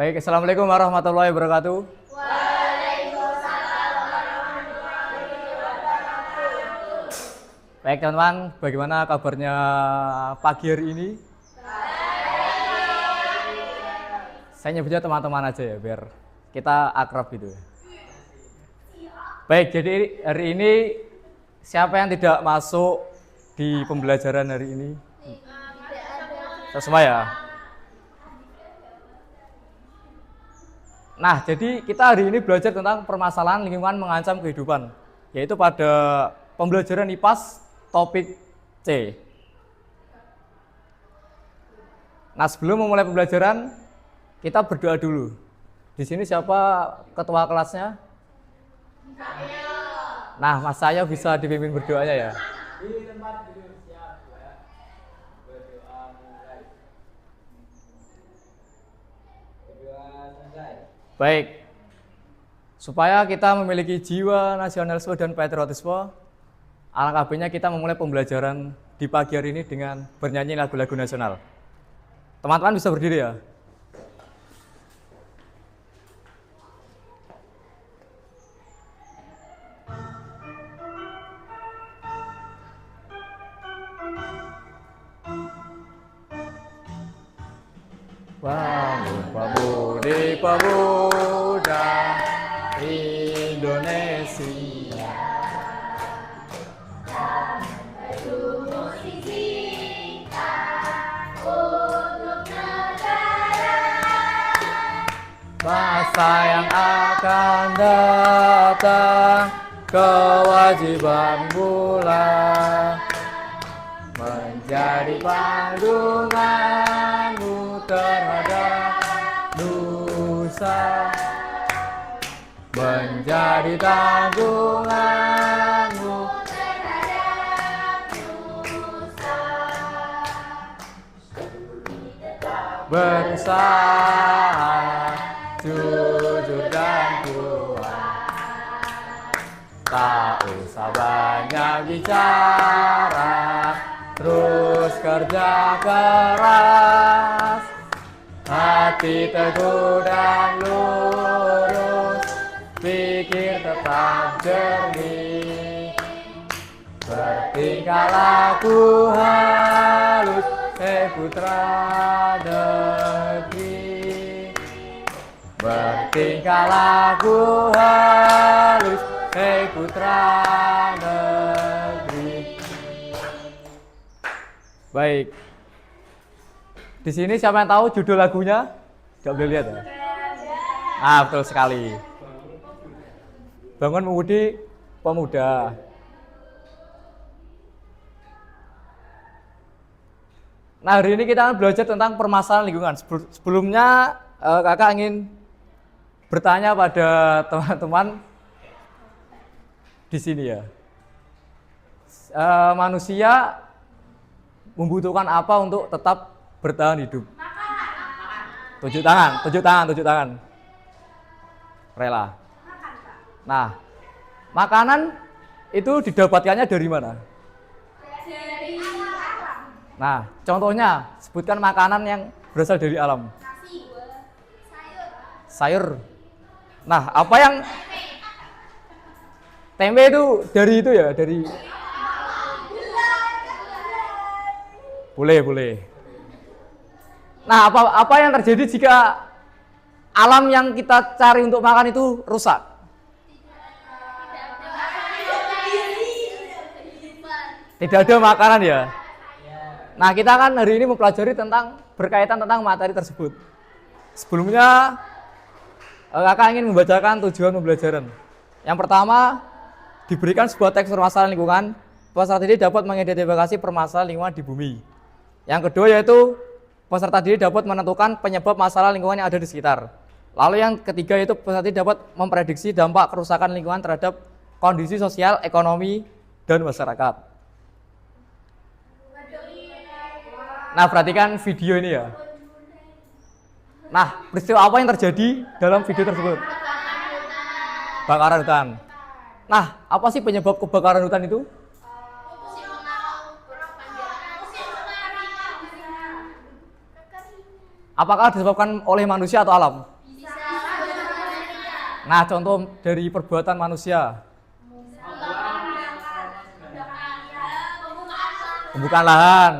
Baik, Assalamualaikum warahmatullahi wabarakatuh. Waalaikumsalam warahmatullahi wabarakatuh. Baik teman-teman, bagaimana kabarnya pagi hari ini? Saya nyebutnya teman-teman aja ya, biar kita akrab gitu. Baik, jadi hari ini siapa yang tidak masuk di pembelajaran hari ini? Semua ya? Nah, jadi kita hari ini belajar tentang permasalahan lingkungan mengancam kehidupan, yaitu pada pembelajaran IPAS topik C. Nah, sebelum memulai pembelajaran, kita berdoa dulu. Di sini siapa ketua kelasnya? Nah, Mas Sayo bisa dipimpin berdoanya ya. Di tempat duduk siap ya. Berdoa mulai. Berdoa selesai. Baik. Supaya kita memiliki jiwa nasionalisme dan patriotisme, alangkah baiknya kita memulai pembelajaran di pagi hari ini dengan bernyanyi lagu-lagu nasional. Teman-teman bisa berdiri ya. Pemuda pemuda Indonesia, Berjuang kita untuk negara. masa yang akan datang, kewajiban pula menjadi panduanmu terhadap nusa, menjadi tanggunganmu Terhadap nusa, berusaha jujur dan kuat, tak usah banyak bicara, terus kerja keras, hati teguh dan lurus, pikir tetap jernih, bertingkah laku halus, putra negeri, bertingkah laku halus, putra negeri. Baik. Di sini siapa yang tahu judul lagunya? Coba boleh lihat ya. Ah, betul sekali. Bangun Mengudi Pemuda. Nah, hari ini kita akan belajar tentang permasalahan lingkungan. Sebelumnya kakak ingin bertanya pada teman-teman di sini ya. Manusia membutuhkan apa untuk tetap bertahan hidup? Tunjuk tangan. Rela. Nah, makanan itu didapatkannya dari mana? dari alam. Nah, contohnya sebutkan makanan yang berasal dari alam. Nasi, Sayur. Nah, apa yang tempe itu dari itu ya, dari boleh. Nah, apa yang terjadi jika alam yang kita cari untuk makan itu rusak? Tidak ada makanan ya. Nah, kita kan hari ini mempelajari berkaitan tentang materi tersebut. Sebelumnya kakak ingin membacakan tujuan pembelajaran. Yang pertama, diberikan sebuah teks permasalahan lingkungan. Peserta didik dapat mengidentifikasi permasalahan lingkungan di bumi. Yang kedua yaitu peserta didik dapat menentukan penyebab masalah lingkungan yang ada di sekitar. Lalu yang ketiga yaitu peserta didik dapat memprediksi dampak kerusakan lingkungan terhadap kondisi sosial, ekonomi, dan masyarakat. Nah, perhatikan video ini ya. Nah, peristiwa apa yang terjadi dalam video tersebut? Kebakaran hutan. Nah, apa sih penyebab kebakaran hutan itu? Apakah disebabkan oleh manusia atau alam? Bisa. Nah, contoh dari perbuatan manusia. Pembukaan lahan.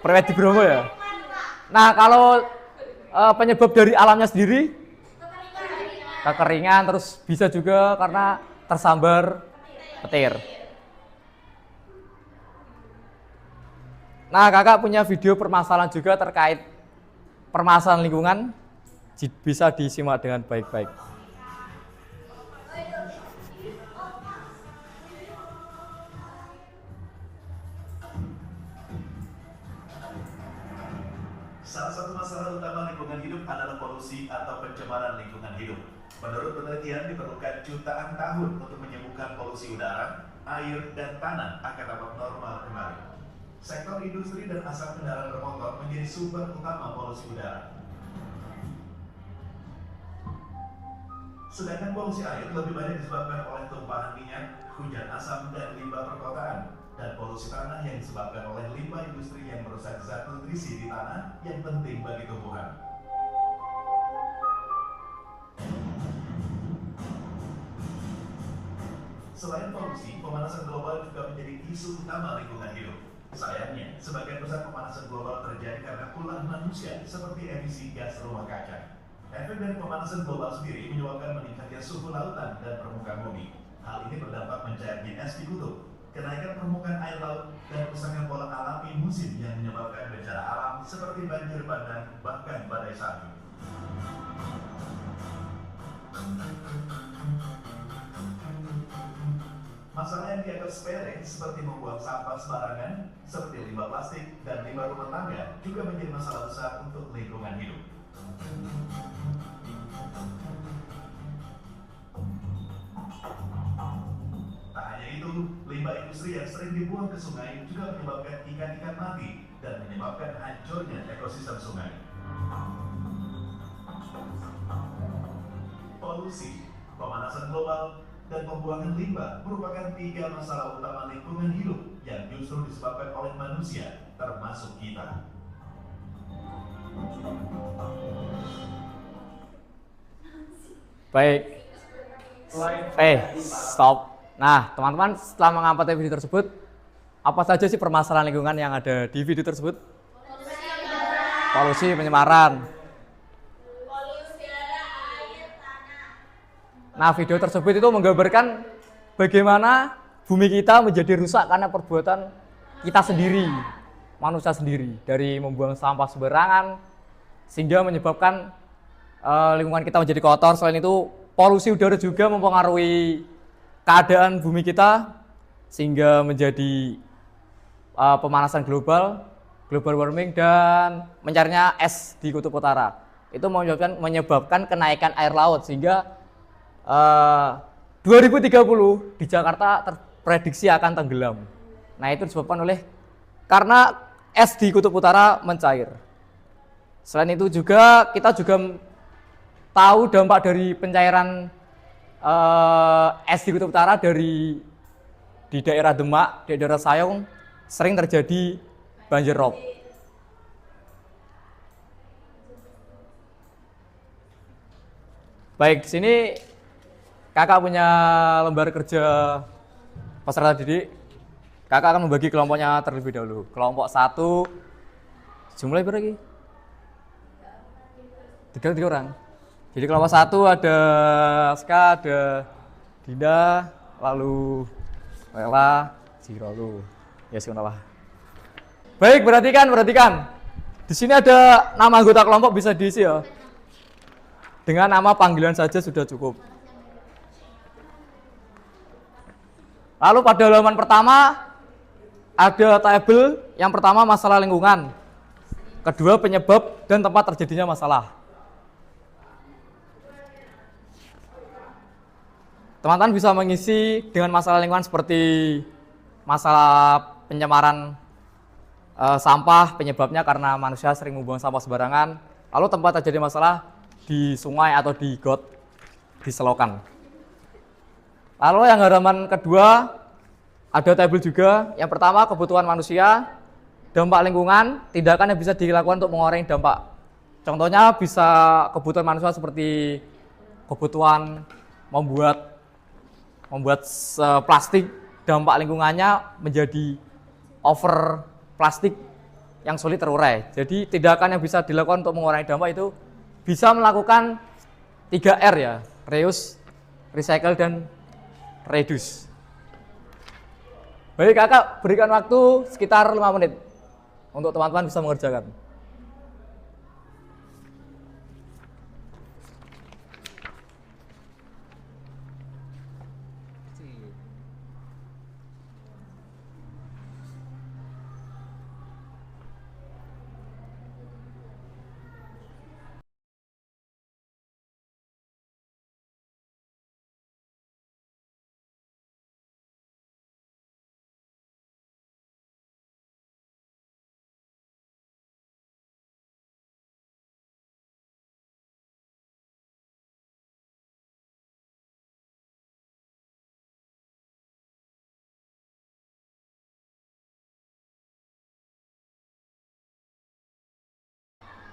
Priwet di Bromo ya. Nah, kalau penyebab dari alamnya sendiri, kekeringan, terus bisa juga karena tersambar petir. Nah, kakak punya video permasalahan juga terkait permasalahan lingkungan, bisa disimak dengan baik-baik. Salah satu masalah utama lingkungan hidup adalah polusi atau pencemaran lingkungan hidup. Menurut penelitian, diperlukan jutaan tahun untuk menyembuhkan polusi udara, air, dan tanah agar dapat normal kembali. Sektor industri dan asap kendaraan bermotor menjadi sumber utama polusi udara. Sedangkan polusi air lebih banyak disebabkan oleh tumpahan minyak, hujan asam, dan limbah perkotaan. Dan polusi tanah yang disebabkan oleh limbah industri yang merusak zat nutrisi di tanah yang penting bagi tumbuhan. Selain polusi, pemanasan global juga menjadi isu utama lingkungan hidup. Sayangnya, sebagian besar pemanasan global terjadi karena ulah manusia seperti emisi gas rumah kaca. Efek dari pemanasan global sendiri menyebabkan meningkatnya suhu lautan dan permukaan bumi. Hal ini berdampak mencairnya es di kutub, kenaikan permukaan air laut, dan rusaknya pola alami musim yang menyebabkan bencana alam seperti banjir bandang bahkan badai salju. Masalah yang dianggap sepele seperti membuang sampah sembarangan, seperti limbah plastik dan limbah rumah tangga juga menjadi masalah besar untuk lingkungan hidup. Tak hanya itu, limbah industri yang sering dibuang ke sungai juga menyebabkan ikan-ikan mati dan menyebabkan hancurnya ekosistem sungai. Polusi, pemanasan global, dan pembuangan limbah merupakan 3 masalah utama lingkungan hidup yang justru disebabkan oleh manusia, termasuk kita. Baik. Stop. Nah, teman-teman, setelah mengamati video tersebut, apa saja sih permasalahan lingkungan yang ada di video tersebut? Polusi, pencemaran. Nah, video tersebut itu menggambarkan bagaimana bumi kita menjadi rusak karena perbuatan kita sendiri, manusia sendiri, dari membuang sampah sembarangan sehingga menyebabkan lingkungan kita menjadi kotor. Selain itu, polusi udara juga mempengaruhi keadaan bumi kita sehingga menjadi pemanasan global, global warming, dan mencairnya es di kutub utara. Itu menyebabkan kenaikan air laut sehingga 2030 di Jakarta terprediksi akan tenggelam. Nah, itu disebabkan oleh karena es di kutub utara mencair. Selain itu juga kita juga tahu dampak dari pencairan es di kutub utara di daerah Demak, di daerah Sayong sering terjadi banjir rob. Baik, sini kakak punya lembar kerja peserta didik. Kakak akan membagi kelompoknya terlebih dahulu. Kelompok 1 jumlahnya berapa lagi? 3 orang. Jadi kelompok 1 ada Ska, ada Dinda, lalu Lela, Jirolu. Ya, sekolah. Baik, perhatikan. Di sini ada nama anggota kelompok, bisa diisi ya. Dengan nama panggilan saja sudah cukup. Lalu pada halaman pertama ada tabel. Yang pertama masalah lingkungan, kedua penyebab dan tempat terjadinya masalah. Teman-teman bisa mengisi dengan masalah lingkungan seperti masalah pencemaran sampah, penyebabnya karena manusia sering membuang sampah sembarangan. Lalu tempat terjadi masalah di sungai atau di got, di selokan. Lalu yang halaman kedua Ada tabel juga. Yang pertama kebutuhan manusia, dampak lingkungan, tindakan yang bisa dilakukan untuk mengurangi dampak. Contohnya bisa kebutuhan manusia seperti kebutuhan membuat plastik, dampak lingkungannya menjadi over plastik yang sulit terurai. Jadi tindakan yang bisa dilakukan untuk mengurangi dampak itu bisa melakukan 3R ya, reuse, recycle, dan reduce. Baik kakak, berikan waktu sekitar 5 menit untuk teman-teman bisa mengerjakan.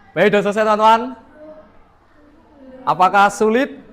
Baik, sudah selesai teman-teman. Apakah sulit?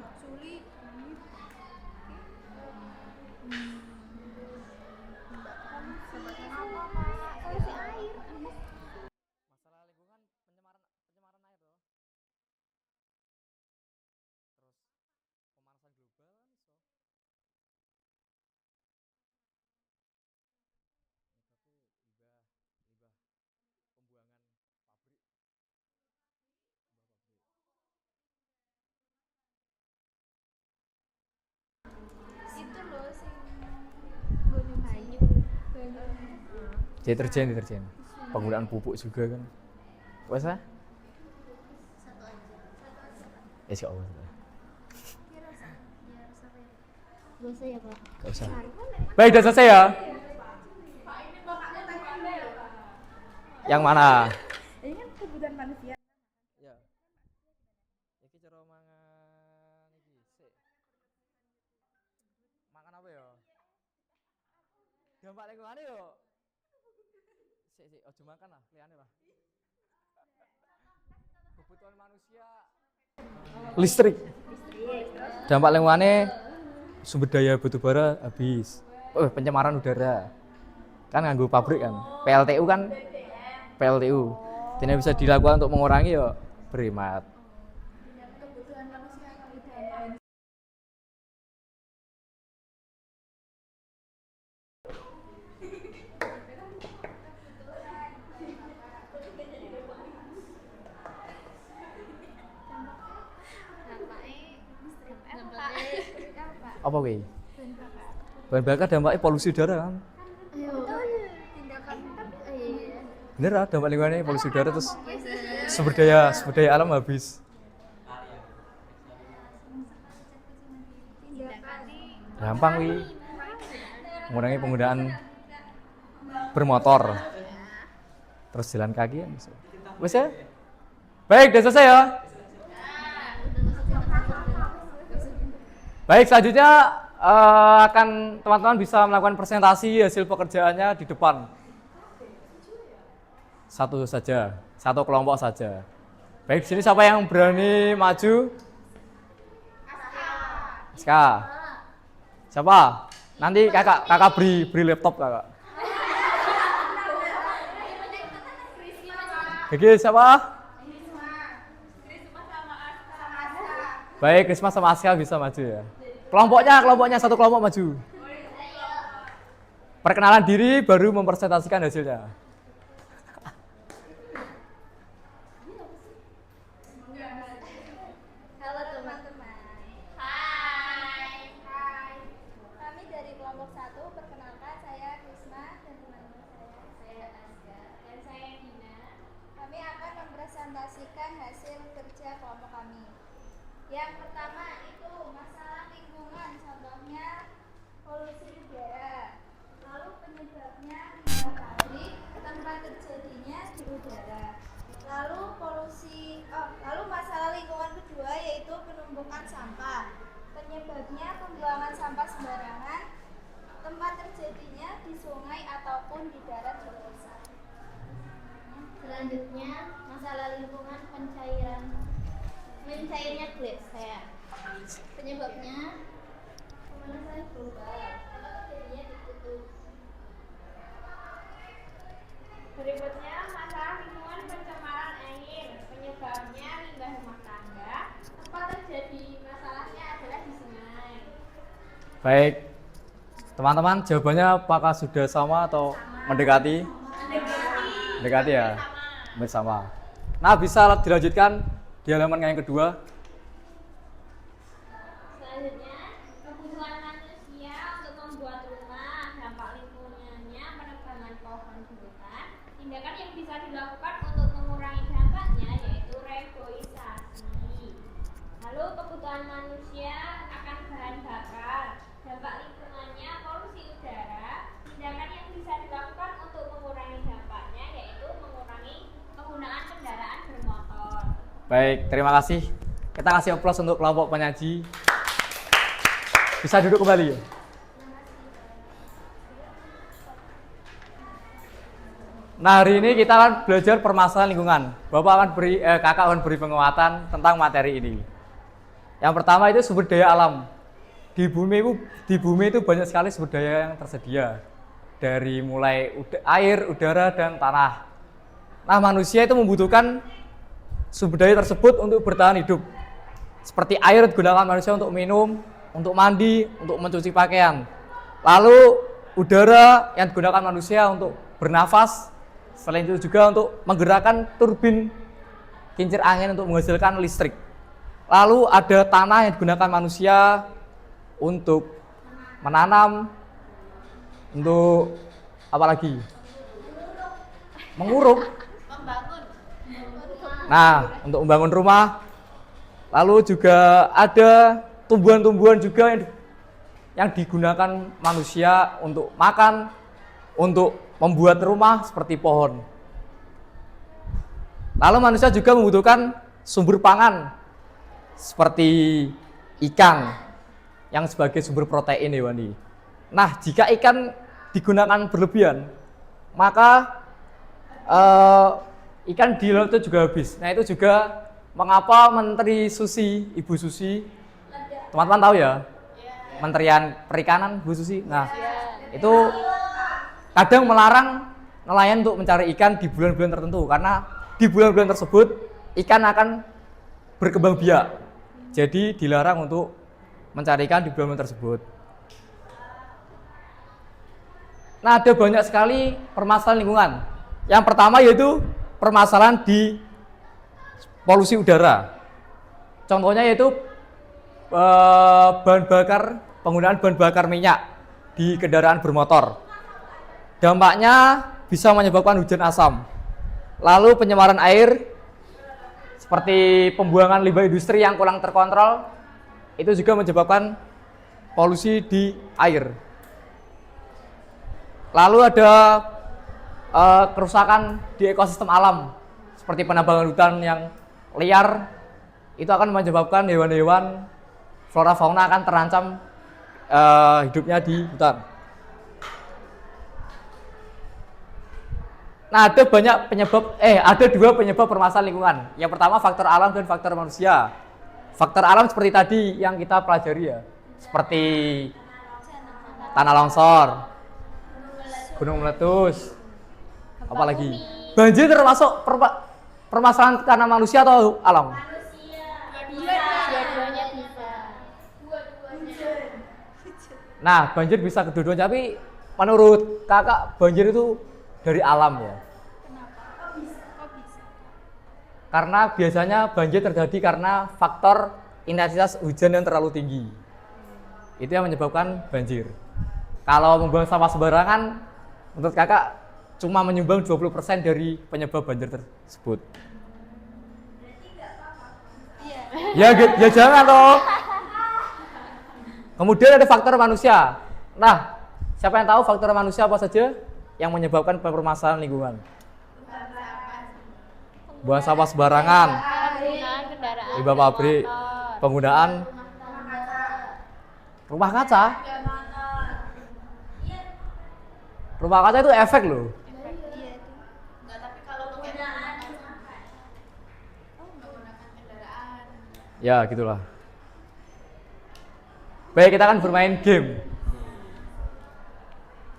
Itu loh sing gunung banyu. Deterjen. Penggunaan pupuk juga kan. Wes ah? Gak usah. Gak usah ya, Pak. Gak usah. Baik, sudah selesai ya. Yang mana? Ini kan kebutuhan manusia. Ya. Iki cara mangan iki sik. Makan apa ya? Dampak lingkungan yo. Sik, ojo makan lah, liyane lah. Kebutuhan manusia listrik. Dampak lingkungannya sumber daya batu bara habis. Pencemaran udara. Kan nganggo pabrik kan. PLTU. Tidak bisa dilakukan untuk mengurangi ya berhemat. Kebutuhan manusia kebutuhan Apa kuwi? Bahan bakar dampaknya polusi udara kan. tindakan Bener lah, dampak lingkungannya polusi udara terus sumber daya alam habis. Gampang wi. Mengurangi penggunaan bermotor. Terus jalan kaki kan bisa. Wes ya? Baik, udah selesai ya. Baik, selanjutnya akan teman-teman bisa melakukan presentasi hasil pekerjaannya di depan. Satu saja, satu kelompok saja. Baik, di sini siapa yang berani maju? Aska. Siapa? Nanti kakak beri laptop kakak. Oke, siapa? Baik, Risma sama Aska bisa maju ya. Kelompoknya satu kelompok maju. Perkenalan diri baru mempresentasikan hasilnya. Halo teman-teman. Hai. Kami dari kelompok 1, perkenalkan saya Risma dan teman-teman saya Aska dan saya Dina. Kami akan mempresentasikan hasil kerja kelompok kami. Yang pertama itu masalah lingkungan, contohnya polusi udara. Lalu penyebabnya limbah pabrik, terjadinya di sungai ataupun di darat juga bisa. Selanjutnya, masalah lingkungan mencairnya kulit saya. Penyebabnya pemanasan global. Jadinya ditutup. Berikutnya, masalah lingkungan pencemaran air. Penyebabnya limbah rumah tangga. Tempat terjadi masalahnya adalah di sungai. Baik, teman-teman, jawabannya apakah sudah sama atau mendekati? Mendekati ya? Bersama. Nah, bisa dilanjutkan di halaman yang kedua. Selanjutnya, kebutuhan manusia untuk membuat rumah, dampak lingkungannya, penebangan pohon di hutan. Tindakan yang bisa dilakukan untuk mengurangi dampaknya yaitu reboisasi. Lalu kebutuhan manusia akan bahan bakar, dampak lingkungannya polusi udara. Tindakan yang bisa dilakukan untuk mengurangi dampaknya yaitu mengurangi penggunaan kendaraan bermotor. Baik, terima kasih. Kita kasih aplaus untuk kelompok penyaji. Bisa duduk kembali ya? Nah, hari ini kita akan belajar permasalahan lingkungan. Kakak akan beri penguatan tentang materi ini. Yang pertama itu sumber daya alam. Di bumi itu banyak sekali sumber daya yang tersedia. Dari mulai air, udara, dan tanah. Nah, manusia itu membutuhkan sumber daya tersebut untuk bertahan hidup. Seperti air digunakan manusia untuk minum, untuk mandi, untuk mencuci pakaian. Lalu udara yang digunakan manusia untuk bernafas. Selain itu juga untuk menggerakkan turbin kincir angin untuk menghasilkan listrik. Lalu ada tanah yang digunakan manusia untuk menanam, untuk apa lagi? Menguruk. Nah, untuk membangun rumah. Lalu juga ada tumbuhan-tumbuhan juga yang digunakan manusia untuk makan, untuk membuat rumah seperti pohon. Lalu manusia juga membutuhkan sumber pangan seperti ikan yang sebagai sumber protein hewani. Nah, jika ikan digunakan berlebihan, maka ikan di laut itu juga habis. Nah, itu juga mengapa Menteri Susi, Ibu Susi, teman-teman tahu ya? Menterian Perikanan, Bu Susi. Nah, itu kadang melarang nelayan untuk mencari ikan di bulan-bulan tertentu karena di bulan-bulan tersebut ikan akan berkembang biak. Jadi dilarang untuk mencari ikan di bulan-bulan tersebut. Nah, ada banyak sekali permasalahan lingkungan. Yang pertama yaitu permasalahan di polusi udara. Contohnya yaitu penggunaan bahan bakar minyak di kendaraan bermotor. Dampaknya bisa menyebabkan hujan asam. Lalu pencemaran air seperti pembuangan limbah industri yang kurang terkontrol itu juga menyebabkan polusi di air. Lalu ada kerusakan di ekosistem alam seperti penambangan hutan yang liar, itu akan menyebabkan hewan-hewan flora fauna akan terancam hidupnya di hutan. Nah, ada dua penyebab permasalahan lingkungan. Yang pertama faktor alam dan faktor manusia. Faktor alam seperti tadi yang kita pelajari ya, seperti tanah longsor, gunung meletus, apalagi banjir termasuk permasalahan karena manusia atau alam? Dua-duanya bisa. Nah, banjir bisa kedua-duanya, tapi menurut kakak banjir itu dari alam ya? Kenapa? Kok bisa? Karena biasanya banjir terjadi karena faktor intensitas hujan yang terlalu tinggi. Itu yang menyebabkan banjir. Kalau membuang sampah sembarangan, menurut kakak cuma menyumbang 20% dari penyebab banjir tersebut. Ya jangan toh. Kemudian ada faktor manusia. Nah, siapa yang tahu faktor manusia apa saja yang menyebabkan permasalahan lingkungan? Buang sampah sembarangan, Penggunaan kendaraan limbah pabrik, bermotor, penggunaan rumah kaca. Rumah kaca itu efek loh. Enggak, tapi kalau menggunakan menggunakan kendaraan. Ya gitulah. Baik, kita akan bermain game.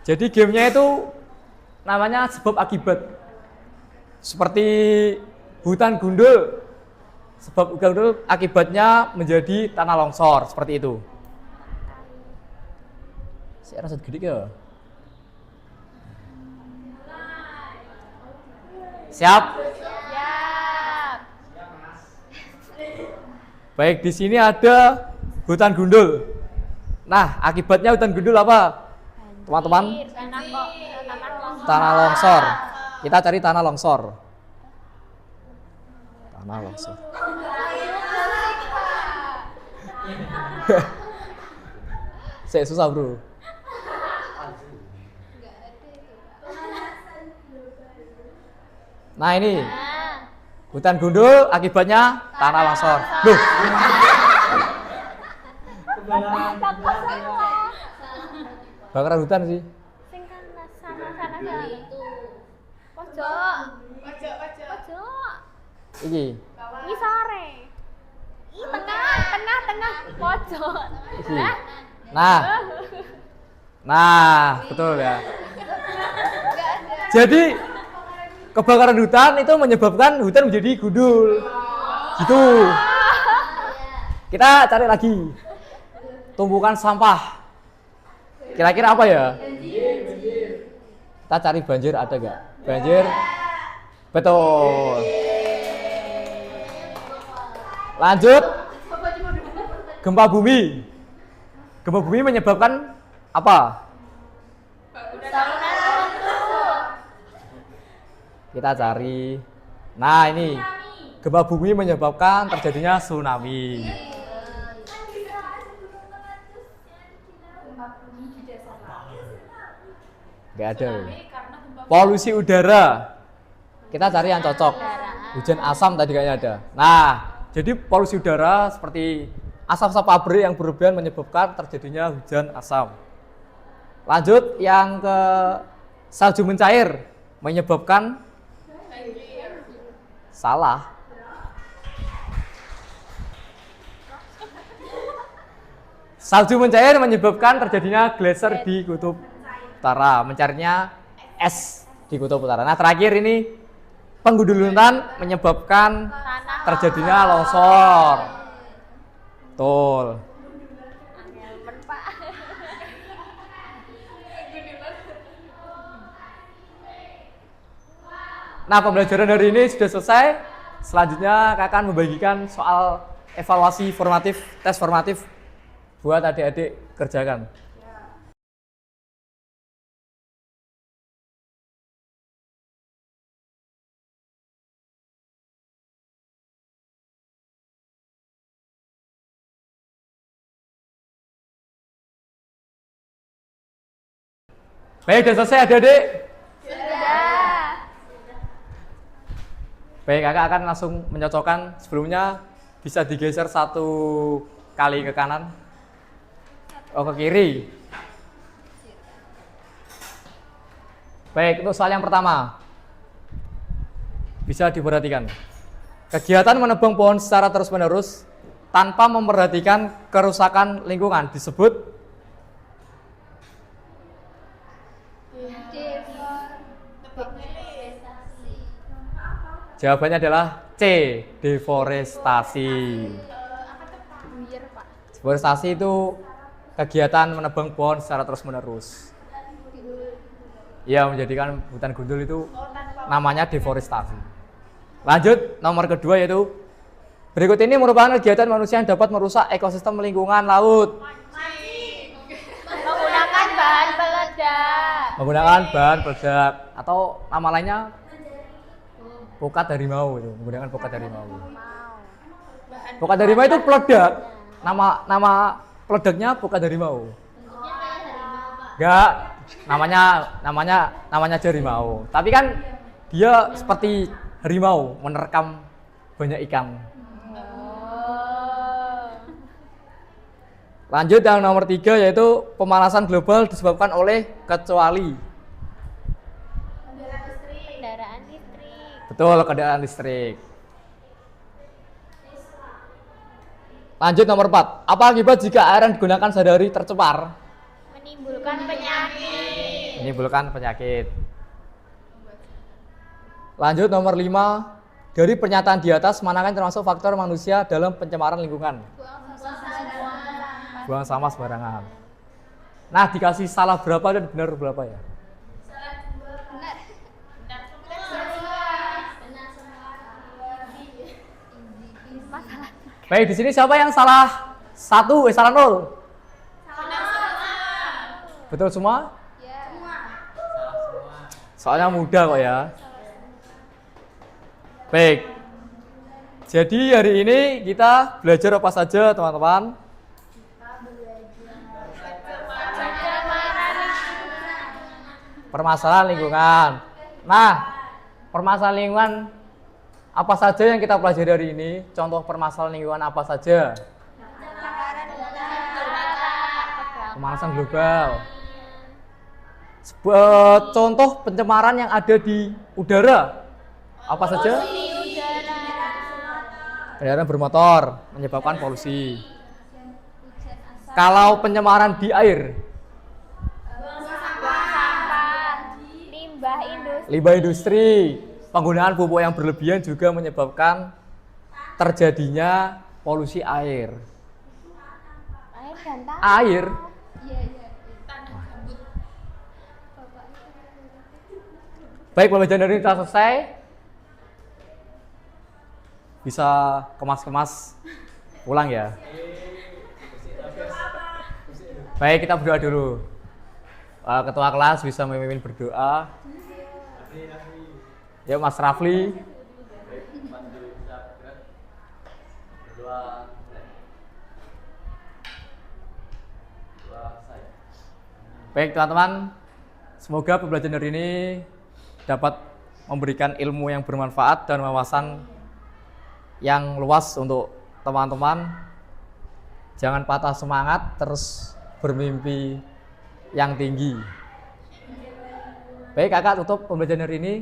Jadi gamenya itu namanya sebab akibat. Seperti hutan gundul. Sebab gundul akibatnya menjadi tanah longsor, seperti itu. Saya rasa gede ya. Siap? Siap. Baik, di sini ada hutan gundul. Nah, akibatnya hutan gundul apa? Teman-teman? Tanah longsor. Kita cari tanah longsor. Tanah longsor. Saya susah, bro. Nah, ini hutan gundul akibatnya tanah longsor. Loh. Bakaran hutan sih. Sing kan sana itu. Pojok. Pojok. Iki. Ngisore. Tengah pojok. Iki. Nah, betul ya. Jadi kebakaran hutan itu menyebabkan hutan menjadi gundul. Gitu. Kita cari lagi. Tumpukan sampah. Kira-kira apa ya? Kita cari banjir, ada gak? Banjir. Betul. Lanjut. Gempa bumi. Gempa bumi menyebabkan apa? Kita cari. Nah, ini gempa bumi menyebabkan terjadinya tsunami. Gak ada. Polusi udara. Kita cari yang cocok. Hujan asam tadi kayaknya ada. Nah, jadi polusi udara seperti asap-asap pabrik yang berlebihan menyebabkan terjadinya hujan asam. Lanjut yang ke salju mencair menyebabkan salah. Salju mencair menyebabkan terjadinya gletser di kutub utara, mencarinya es di kutub utara. Nah, terakhir ini penggundulan menyebabkan terjadinya longsor. Betul. Nah, pembelajaran hari ini sudah selesai. Selanjutnya kakak akan membagikan soal evaluasi formatif, tes formatif buat adik-adik kerjakan. Baik, sudah selesai adik-adik? Baik, kakak akan langsung menyocokkan. Sebelumnya bisa digeser satu kali ke kanan. Oh, ke kiri. Baik, untuk soal yang pertama. Bisa diperhatikan. Kegiatan menebang pohon secara terus-menerus tanpa memperhatikan kerusakan lingkungan disebut jawabannya adalah C, deforestasi. Deforestasi itu kegiatan menebang pohon secara terus-menerus. Ya, menjadikan hutan gundul itu namanya deforestasi. Lanjut, nomor kedua yaitu berikut ini merupakan kegiatan manusia yang dapat merusak ekosistem lingkungan laut. Menggunakan bahan peledak. Menggunakan bahan peledak atau nama lainnya pokat harimau itu, menggunakan pokat harimau. Pokat harimau itu peledak. Nama peledaknya pokat harimau. Enggak, namanya harimau. Tapi kan dia seperti harimau menerkam banyak ikan. Lanjut yang nomor 3 yaitu pemanasan global disebabkan oleh kecuali. Betul, kendaraan listrik. Lanjut nomor 4. Apa akibat jika air yang digunakan sehari-hari tercemar? Menimbulkan penyakit. Menimbulkan penyakit. Lanjut nomor 5. Dari pernyataan di atas, manakah yang termasuk faktor manusia dalam pencemaran lingkungan? Buang sampah sembarangan. Nah, dikasih salah berapa dan benar berapa ya? Baik, di sini siapa yang salah 1? Salah 0? Betul semua? Soalnya mudah kok ya. Baik. Jadi hari ini kita belajar apa saja, teman-teman? Permasalahan lingkungan. Nah, permasalahan lingkungan apa saja yang kita pelajari hari ini? Contoh permasalahan lingkungan apa saja? Pemanasan global. Contoh pencemaran yang ada di udara apa saja? Kendaraan bermotor menyebabkan polusi. Kalau pencemaran di air, limbah industri, penggunaan pupuk yang berlebihan juga menyebabkan terjadinya polusi air. Air. Baik, pembelajaran hari ini telah selesai. Bisa kemas-kemas pulang ya. Baik, kita berdoa dulu. Ketua kelas bisa memimpin berdoa. Ya, Mas Rafli. Baik teman-teman, semoga pembelajaran hari ini dapat memberikan ilmu yang bermanfaat dan wawasan yang luas untuk teman-teman. Jangan patah semangat, terus bermimpi yang tinggi. Baik kakak, tutup pembelajaran hari ini.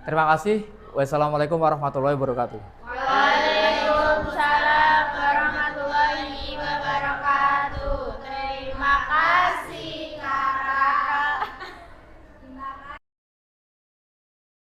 Terima kasih. Wassalamualaikum warahmatullahi wabarakatuh.